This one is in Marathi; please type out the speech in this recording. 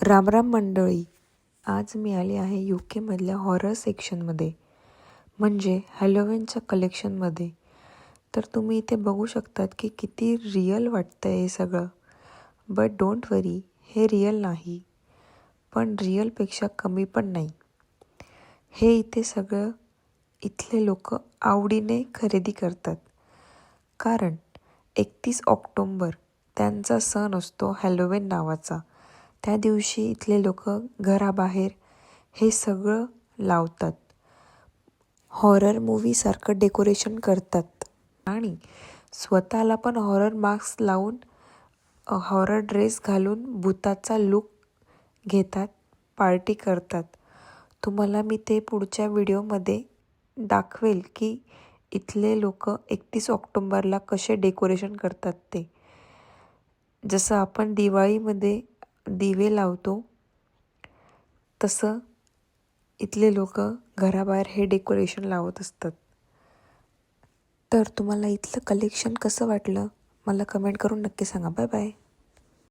रामराम मंडळी, आज मी आले आहे UK मधल्या हॉरर सेक्शनमध्ये, म्हणजे हॅलोवीनच्या कलेक्शनमध्ये. तर तुम्ही इथे बघू शकतात की किती रिअल वाटतं हे सगळं. बट डोंट वरी, हे रिअल नाही, पण रिअलपेक्षा कमी पण नाही. हे इथे सगळं इथले लोक आवडीने खरेदी करतात, कारण 31 ऑक्टोंबर त्यांचा सण असतो हॅलोवीन नावाचा. त्या दिवशी इथले लोक घराबाहेर हे सगळं लावतात, हॉरर मूवीसारखं डेकोरेशन करतात आणि स्वतःला पण हॉरर मास्क लावून हॉरर ड्रेस घालून भूताचा लुक घेतात, पार्टी करतात. तुम्हाला मी ते पुढच्या व्हिडिओमध्ये दाखवेल की इथले लोक 31 ऑक्टोंबरला कसे डेकोरेशन करतात ते. जसं आपण दिवाळीमध्ये दिवे लावतो, तसं इथले लोक घराबाहेर हे डेकोरेशन लावत असतात. तर तुम्हाला इथलं कलेक्शन कसं वाटलं मला कमेंट करून नक्की सांगा. Bye bye.